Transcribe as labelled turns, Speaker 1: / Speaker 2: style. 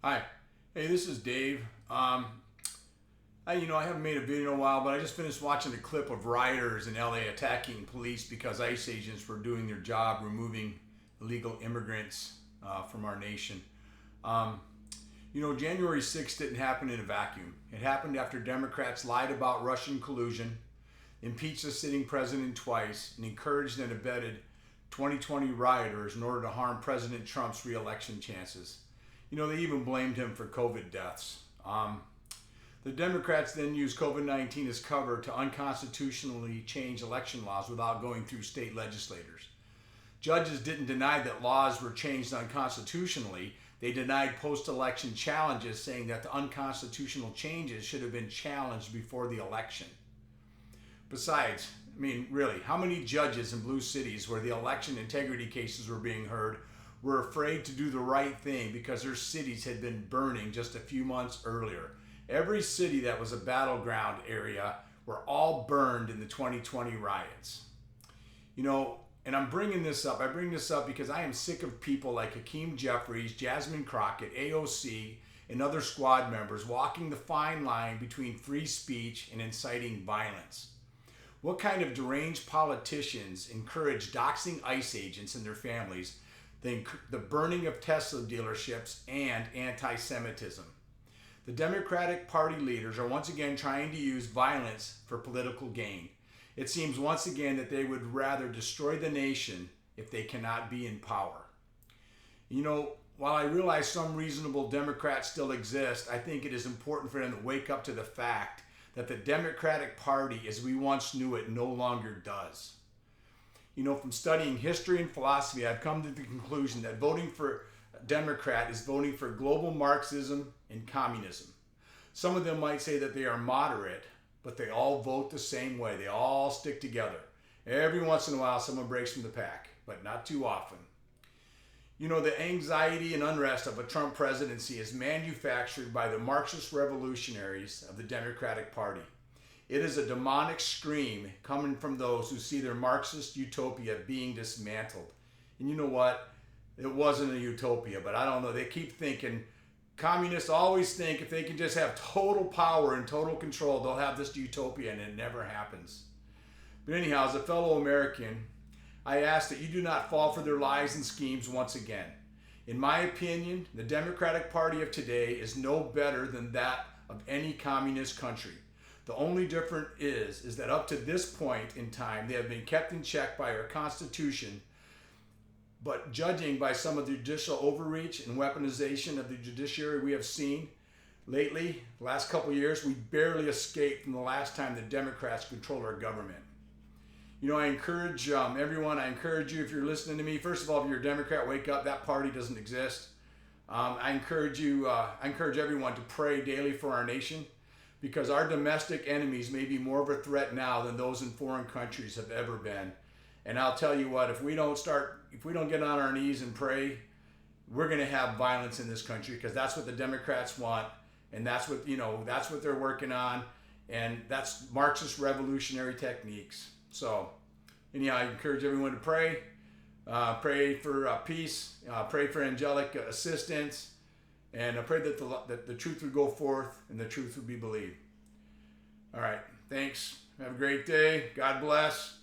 Speaker 1: Hi. Hey, this is Dave. I haven't made a video in a while, but I just finished watching a clip of rioters in LA attacking police because ICE agents were doing their job removing illegal immigrants from our nation. January 6th didn't happen in a vacuum. It happened after Democrats lied about Russian collusion, impeached the sitting president twice, and encouraged and abetted 2020 rioters in order to harm President Trump's re-election chances. They even blamed him for COVID deaths. The Democrats then used COVID-19 as cover to unconstitutionally change election laws without going through state legislators. Judges didn't deny that laws were changed unconstitutionally. They denied post-election challenges, saying that the unconstitutional changes should have been challenged before the election. Besides, really, how many judges in blue cities where the election integrity cases were being heard were afraid to do the right thing because their cities had been burning just a few months earlier? Every city that was a battleground area were all burned in the 2020 riots. And I'm bringing this up. I bring this up because I am sick of people like Hakeem Jeffries, Jasmine Crockett, AOC, and other squad members walking the fine line between free speech and inciting violence. What kind of deranged politicians encourage doxing ICE agents and their families, the burning of Tesla dealerships, and anti-Semitism? The Democratic Party leaders are once again trying to use violence for political gain. It seems once again that they would rather destroy the nation if they cannot be in power. While I realize some reasonable Democrats still exist, I think it is important for them to wake up to the fact that the Democratic Party, as we once knew it, no longer does. From studying history and philosophy, I've come to the conclusion that voting for Democrat is voting for global Marxism and communism. Some of them might say that they are moderate, but they all vote the same way. They all stick together. Every once in a while, someone breaks from the pack, but not too often. The anxiety and unrest of a Trump presidency is manufactured by the Marxist revolutionaries of the Democratic Party. It is a demonic scream coming from those who see their Marxist utopia being dismantled. And you know what? It wasn't a utopia, but I don't know. They keep thinking, communists always think if they can just have total power and total control, they'll have this utopia, and it never happens. But anyhow, as a fellow American, I ask that you do not fall for their lies and schemes once again. In my opinion, the Democratic Party of today is no better than that of any communist country. The only difference is that up to this point in time, they have been kept in check by our Constitution. But judging by some of the judicial overreach and weaponization of the judiciary we have seen lately, the last couple of years, we barely escaped from the last time the Democrats controlled our government. I encourage everyone, I encourage you, if you're listening to me, first of all, if you're a Democrat, wake up. That party doesn't exist. I encourage everyone to pray daily for our nation, because our domestic enemies may be more of a threat now than those in foreign countries have ever been. And I'll tell you what, if we don't get on our knees and pray, we're going to have violence in this country, because that's what the Democrats want, and that's what they're working on, and that's Marxist revolutionary techniques. So, anyhow, I encourage everyone to pray. Pray for peace. Pray for angelic assistance, and I pray that the truth would go forth and the truth would be believed. All right, thanks. Have a great day. God bless.